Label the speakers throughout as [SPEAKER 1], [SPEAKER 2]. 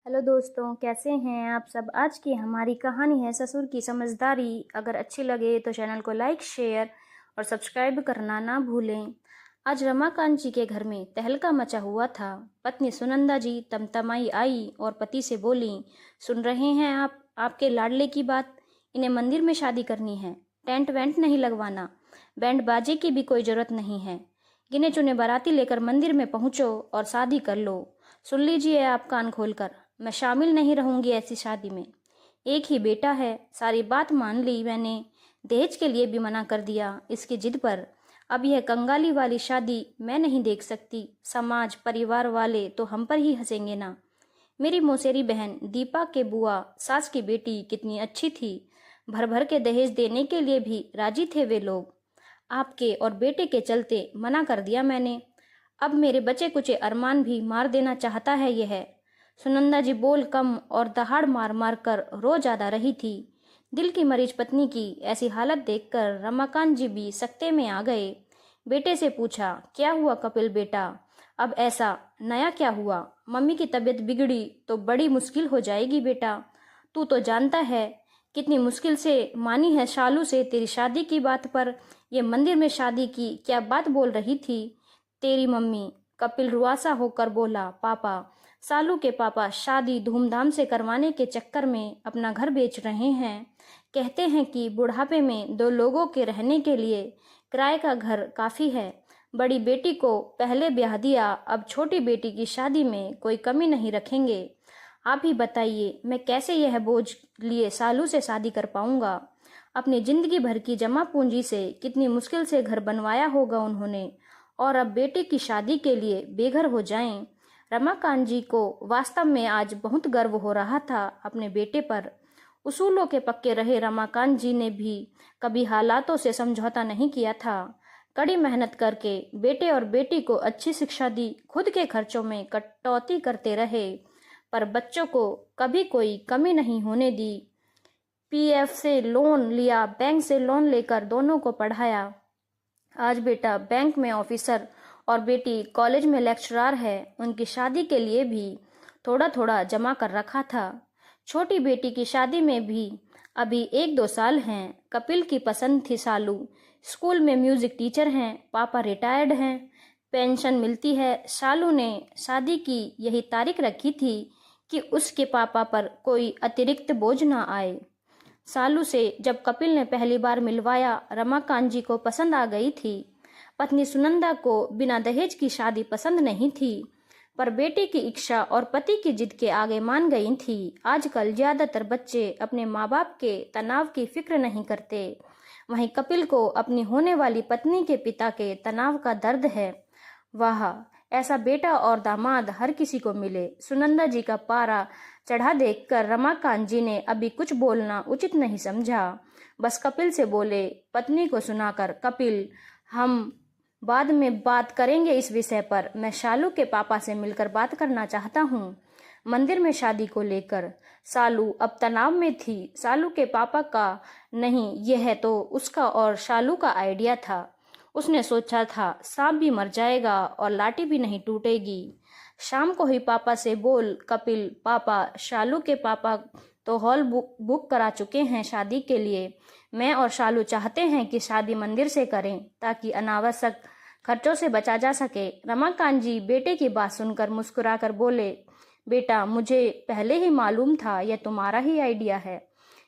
[SPEAKER 1] Hello दोस्तों, कैसे हैं आप सब। आज की हमारी कहानी है ससुर की समझदारी। अगर अच्छी लगे तो चैनल को लाइक, शेयर और सब्सक्राइब करना ना भूलें। आज रमाकांत जी के घर में तहलका मचा हुआ था। पत्नी सुनंदा जी तमतमाई आई और पति से बोली, सुन रहे हैं आप आपके लाडले की बात। इन्हें मंदिर में शादी करनी है, टेंट वेंट नहीं लगवाना, बैंड बाजे की भी कोई जरूरत नहीं है। गिने चुने बाराती लेकर मंदिर में पहुंचो और शादी कर लो। सुन लीजिए आप कान खोलकर, मैं शामिल नहीं रहूंगी ऐसी शादी में। एक ही बेटा है, सारी बात मान ली मैंने, दहेज के लिए भी मना कर दिया इसकी जिद पर। अब यह कंगाली वाली शादी मैं नहीं देख सकती। समाज परिवार वाले तो हम पर ही हंसेंगे ना। मेरी मौसेरी बहन दीपा के बुआ सास की बेटी कितनी अच्छी थी, भर भर के दहेज देने के लिए भी राजी थे वे लोग। आपके और बेटे के चलते मना कर दिया मैंने। अब मेरे बचे कुचे अरमान भी मार देना चाहता है यह। सुनंदा जी बोल कम और दहाड़ मार मार कर रो ज्यादा रही थी। दिल की मरीज पत्नी की ऐसी हालत देखकर रमाकांत जी भी सकते में आ गए। बेटे से पूछा, क्या हुआ कपिल बेटा, अब ऐसा नया क्या हुआ। मम्मी की तबीयत बिगड़ी तो बड़ी मुश्किल हो जाएगी बेटा। तू तो जानता है कितनी मुश्किल से मानी है शालू से तेरी शादी की बात पर। ये मंदिर में शादी की क्या बात बोल रही थी तेरी मम्मी। कपिल रुआसा होकर बोला, पापा, सालू के पापा शादी धूमधाम से करवाने के चक्कर में अपना घर बेच रहे हैं। कहते हैं कि बुढ़ापे में दो लोगों के रहने के लिए किराए का घर काफी है। बड़ी बेटी को पहले ब्याह दिया, अब छोटी बेटी की शादी में कोई कमी नहीं रखेंगे। आप ही बताइए मैं कैसे यह बोझ लिए सालू से शादी कर पाऊंगा। अपनी जिंदगी भर की जमा पूंजी से कितनी मुश्किल से घर बनवाया होगा उन्होंने, और अब बेटे की शादी के लिए बेघर हो जाएं। रमाकांत जी को वास्तव में आज बहुत गर्व हो रहा था अपने बेटे पर। उसूलों के पक्के रहे रमाकांत जी ने भी कभी हालातों से समझौता नहीं किया था। कड़ी मेहनत करके बेटे और बेटी को अच्छी शिक्षा दी, खुद के खर्चों में कटौती करते रहे, पर बच्चों को कभी कोई कमी नहीं होने दी। पीएफ से लोन लिया, बैंक से लोन लेकर दोनों को पढ़ाया। आज बेटा बैंक में ऑफिसर और बेटी कॉलेज में लेक्चरर है। उनकी शादी के लिए भी थोड़ा थोड़ा जमा कर रखा था। छोटी बेटी की शादी में भी अभी 1-2 साल हैं। कपिल की पसंद थी सालू, स्कूल में म्यूजिक टीचर हैं, पापा रिटायर्ड हैं, पेंशन मिलती है। सालू ने शादी की यही तारीख रखी थी कि उसके पापा पर कोई अतिरिक्त बोझ ना आए। सालू से जब कपिल ने पहली बार मिलवाया, रमाकांत जी को पसंद आ गई थी। पत्नी सुनंदा को बिना दहेज की शादी पसंद नहीं थी, पर बेटी की इच्छा और पति की जिद के आगे मान गई थी। आजकल ज्यादातर बच्चे अपने माँ बाप के तनाव की फिक्र नहीं करते, वहीं कपिल को अपनी होने वाली पत्नी के पिता के तनाव का दर्द है। वाह, ऐसा बेटा और दामाद हर किसी को मिले। सुनंदा जी का पारा चढ़ा देखकर रमाकांत जी ने अभी कुछ बोलना उचित नहीं समझा। बस कपिल से बोले, पत्नी को सुनाकर, कपिल, हम बाद में बात करेंगे इस विषय पर। मैं शालू के पापा से मिलकर बात करना चाहता हूँ मंदिर में शादी को लेकर। सालू अब तनाव में थी। सालू के पापा का नहीं, यह तो उसका और शालू का आइडिया था। उसने सोचा था सांप भी मर जाएगा और लाठी भी नहीं टूटेगी। शाम को ही पापा से बोल, कपिल पापा, शालू के पापा तो हॉल बुक करा चुके हैं शादी के लिए। मैं और शालू चाहते हैं कि शादी मंदिर से करें ताकि अनावश्यक खर्चों से बचा जा सके। रमाकांत जी बेटे की बात सुनकर मुस्कुराकर बोले, बेटा, मुझे पहले ही मालूम था यह तुम्हारा ही आइडिया है।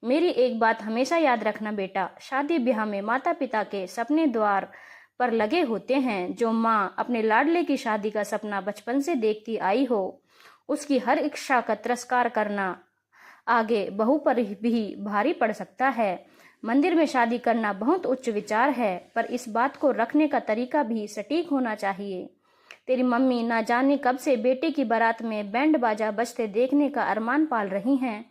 [SPEAKER 1] मेरी एक बात हमेशा याद रखना बेटा, शादी ब्याह में माता पिता के सपने द्वार पर लगे होते हैं। जो माँ अपने लाडले की शादी का सपना बचपन से देखती आई हो, उसकी हर इच्छा का तिरस्कार करना आगे बहू पर भी भारी पड़ सकता है। मंदिर में शादी करना बहुत उच्च विचार है, पर इस बात को रखने का तरीका भी सटीक होना चाहिए। तेरी मम्मी ना जाने कब से बेटे की बारात में बैंड बाजा बजते देखने का अरमान पाल रही हैं।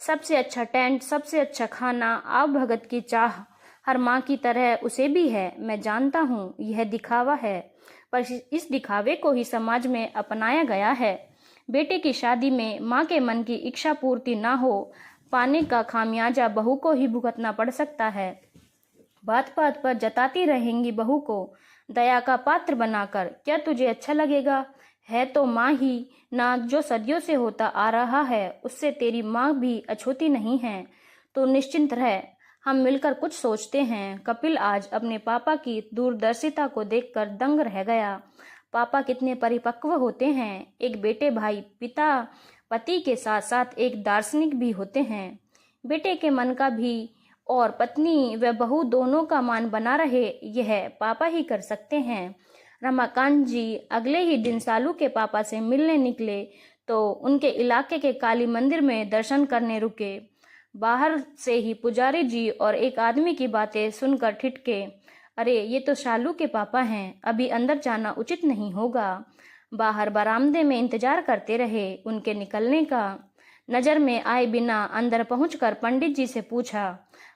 [SPEAKER 1] सबसे अच्छा टेंट, सबसे अच्छा खाना, आव भगत की चाह हर माँ की तरह उसे भी है। मैं जानता हूँ यह दिखावा है, पर इस दिखावे को ही समाज में अपनाया गया है। बेटे की शादी में माँ के मन की इच्छा पूर्ति ना हो पाने का खामियाजा बहू को ही भुगतना पड़ सकता है। बात बात पर जताती रहेंगी बहू को दया का पात्र बनाकर। क्या तुझे अच्छा लगेगा? है तो माँ ही ना, जो सदियों से होता आ रहा है, उससे तेरी माँ भी अछूती नहीं है। तो निश्चिंत रह, हम मिलकर कुछ सोचते हैं। कपिल आज अपने पापा की दूरदर्शिता को देखकर दंग रह गया। पापा कितने परिपक्व होते हैं। एक बेटे भाई पिता पति के साथ साथ एक दार्शनिक भी होते हैं। बेटे के मन का भी और पत्नी व बहू दोनों का मान बना रहे, यह पापा ही कर सकते हैं। रमाकांत जी अगले ही दिन सालू के पापा से मिलने निकले तो उनके इलाके के काली मंदिर में दर्शन करने रुके। बाहर से ही पुजारी जी और एक आदमी की बातें सुनकर ठिठके, अरे ये तो शालू के पापा हैं, अभी अंदर जाना उचित नहीं होगा। बाहर बरामदे में इंतजार करते रहे उनके निकलने का। नजर में आए बिना अंदर पहुंचकर पंडित जी से पूछा,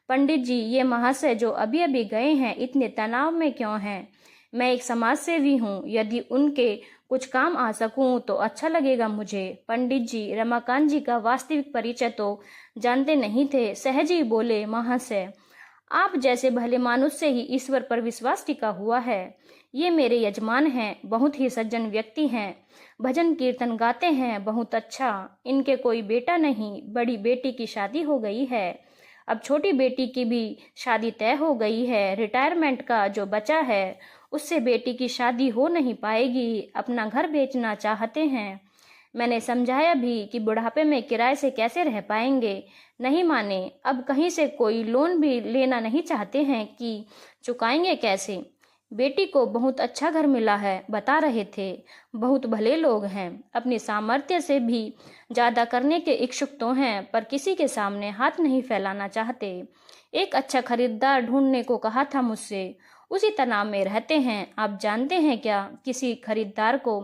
[SPEAKER 1] पंडित जी, ये महाशय जो अभी अभी गए हैं इतने तनाव में क्यों हैं? मैं एक समाज सेवी हूँ, यदि उनके कुछ काम आ सकूं तो अच्छा लगेगा मुझे। पंडित जी रमाकांत जी का वास्तविक परिचय तो जानते नहीं थे। सहज ही बोले, महाशय, आप जैसे भले मानुष से ही ईश्वर पर विश्वास टिका हुआ है। ये मेरे यजमान हैं, बहुत ही सज्जन व्यक्ति हैं, भजन कीर्तन गाते हैं, बहुत अच्छा। इनके कोई बेटा नहीं, बड़ी बेटी की शादी हो गई है, अब छोटी बेटी की भी शादी तय हो गई है। रिटायरमेंट का जो बचा है उससे बेटी की शादी हो नहीं पाएगी, अपना घर बेचना चाहते हैं। मैंने समझाया भी कि बुढ़ापे में किराए से कैसे रह पाएंगे, नहीं माने। अब कहीं से कोई लोन भी लेना नहीं चाहते हैं कि चुकाएंगे कैसे। बेटी को बहुत अच्छा घर मिला है, बता रहे थे, बहुत भले लोग हैं, अपनी सामर्थ्य से भी ज्यादा करने के इच्छुक तो हैं, पर किसी के सामने हाथ नहीं फैलाना चाहते। एक अच्छा खरीदार ढूंढने को कहा था मुझसे, उसी तनाव में रहते हैं। आप जानते हैं क्या, किसी खरीदार को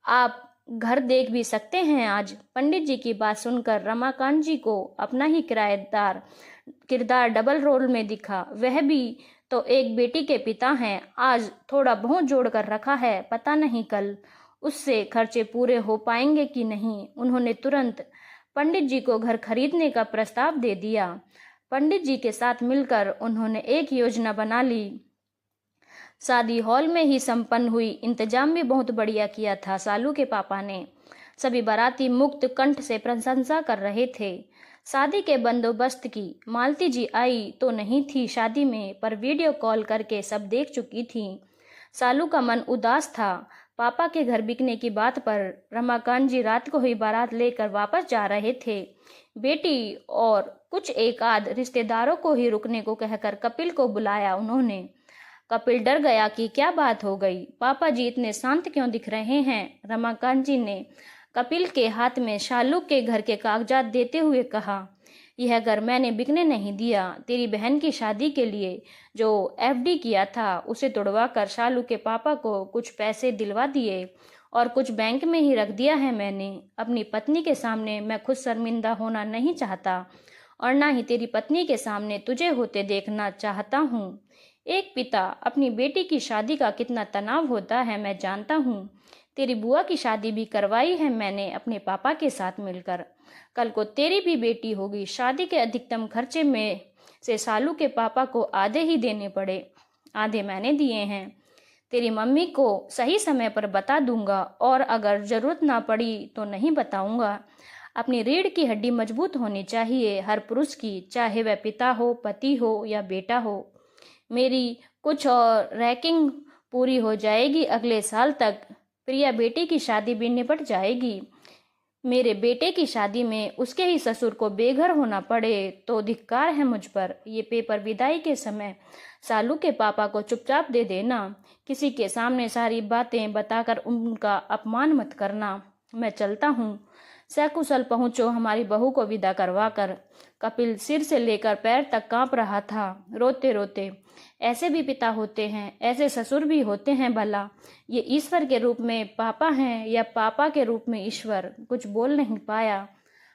[SPEAKER 1] आप घर देख भी सकते हैं आज। पंडित जी की बात सुनकर रमाकांत जी को अपना ही किरदार डबल रोल में दिखा। वह भी तो एक बेटी के पिता हैं, आज थोड़ा बहुत जोड़ कर रखा है, पता नहीं कल उससे खर्चे पूरे हो पाएंगे कि नहीं। उन्होंने तुरंत पंडित जी को घर खरीदने का प्रस्ताव दे दिया। पंडित जी के साथ मिलकर उन्होंने एक योजना बना ली। शादी हॉल में ही संपन्न हुई। इंतजाम भी बहुत बढ़िया किया था सालू के पापा ने। सभी बाराती मुक्त कंठ से प्रशंसा कर रहे थे। शादी के बंदोबस्त की मालती जी आई तो नहीं थी शादी में, पर वीडियो कॉल करके सब देख चुकी थी। सालू का मन उदास था पापा के घर बिकने की बात पर। रमाकांत जी रात को ही बारात लेकर वापस जा रहे थे। बेटी और कुछ एक आध रिश्तेदारों को ही रुकने को कहकर कपिल को बुलाया उन्होंने। कपिल डर गया कि क्या बात हो गई, पापा जी इतने शांत क्यों दिख रहे हैं। रमाकांत जी ने कपिल के हाथ में शालू के घर के कागजात देते हुए कहा, यह घर मैंने बिकने नहीं दिया। तेरी बहन की शादी के लिए जो एफडी किया था उसे तोड़वा कर शालू के पापा को कुछ पैसे दिलवा दिए और कुछ बैंक में ही रख दिया है मैंने। अपनी पत्नी के सामने मैं खुद शर्मिंदा होना नहीं चाहता और ना ही तेरी पत्नी के सामने तुझे होते देखना चाहता हूँ। एक पिता अपनी बेटी की शादी का कितना तनाव होता है मैं जानता हूँ। तेरी बुआ की शादी भी करवाई है मैंने अपने पापा के साथ मिलकर। कल को तेरी भी बेटी होगी, शादी के अधिकतम खर्चे में से सालू के पापा को आधे ही देने पड़े, आधे मैंने दिए हैं। तेरी मम्मी को सही समय पर बता दूंगा और अगर जरूरत ना पड़ी तो नहीं बताऊंगा। अपनी रीढ़ की हड्डी मजबूत होनी चाहिए हर पुरुष की, चाहे वह पिता हो, पति हो या बेटा हो। मेरी कुछ और रैंकिंग पूरी हो जाएगी, अगले साल तक प्रिया बेटी की शादी भी निपट जाएगी। मेरे बेटे की शादी में उसके ही ससुर को बेघर होना पड़े तो धिक्कार है मुझ पर। ये पेपर विदाई के समय सालू के पापा को चुपचाप दे देना, किसी के सामने सारी बातें बताकर उनका अपमान मत करना। मैं चलता हूँ, सकुशल पहुँचो हमारी बहू को विदा करवा कर। कपिल सिर से लेकर पैर तक कांप रहा था रोते रोते। ऐसे भी पिता होते हैं, ऐसे ससुर भी होते हैं भला। ये ईश्वर के रूप में पापा हैं या पापा के रूप में ईश्वर, कुछ बोल नहीं पाया।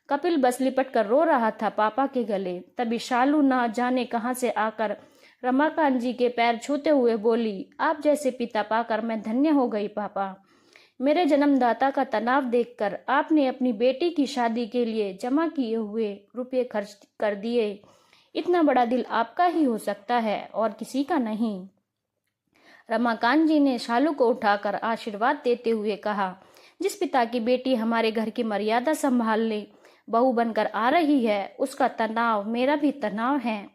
[SPEAKER 1] कपिल बस लिपट कर रो रहा था पापा के गले। तभी शालू ना जाने कहां से आकर रमाकांत जी के पैर छूते हुए बोली, आप जैसे पिता पाकर मैं धन्य हो गई पापा। मेरे जन्मदाता का तनाव देखकर आपने अपनी बेटी की शादी के लिए जमा किए हुए रुपये खर्च कर दिए। इतना बड़ा दिल आपका ही हो सकता है और किसी का नहीं। रमाकांत जी ने शालू को उठाकर आशीर्वाद देते हुए कहा, जिस पिता की बेटी हमारे घर की मर्यादा संभालने बहू बनकर आ रही है, उसका तनाव मेरा भी तनाव है।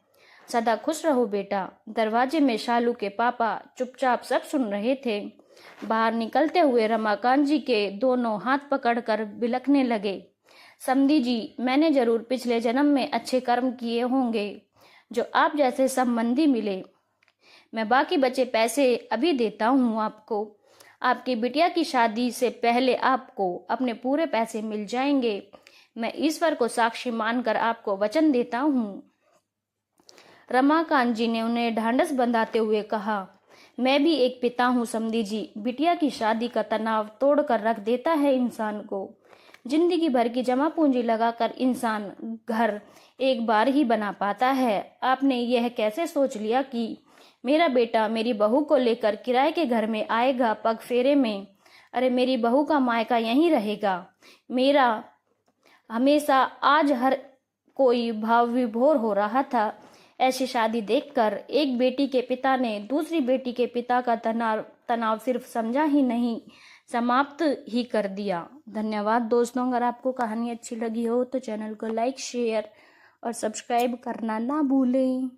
[SPEAKER 1] सदा खुश रहो बेटा। दरवाजे में शालू के पापा चुपचाप सब सुन रहे थे। बाहर निकलते हुए रमाकांत जी के दोनों हाथ पकड़कर बिलखने लगे। समधी जी, मैंने जरूर पिछले जन्म में अच्छे कर्म किए होंगे जो आप जैसे संबंधी मिले। मैं बाकी बचे पैसे अभी देता हूँ आपको। आपकी बिटिया की शादी से पहले आपको अपने पूरे पैसे मिल जाएंगे। मैं ईश्वर को साक्षी मानकर आपको वचन देता हूँ। रमाकांत जी ने उन्हें ढांढस बंधाते हुए कहा, मैं भी एक पिता हूँ समधी जी। बिटिया की शादी का तनाव तोड़कर रख देता है इंसान को। जिंदगी भर की जमा पूंजी लगाकर इंसान घर एक बार ही बना पाता है। आपने यह कैसे सोच लिया कि मेरा बेटा मेरी बहू को लेकर किराए के घर में आएगा पग फेरे में? अरे मेरी बहू का मायका यहीं रहेगा। मेरा हमेशा आज हर कोई भाव विभोर हो रहा था। ऐसी शादी देखकर एक बेटी के पिता ने दूसरी बेटी के पिता का तनाव सिर्फ समझा ही नहीं, समाप्त ही कर दिया। धन्यवाद दोस्तों। अगर आपको कहानी अच्छी लगी हो तो चैनल को लाइक, शेयर और सब्सक्राइब करना ना भूलें।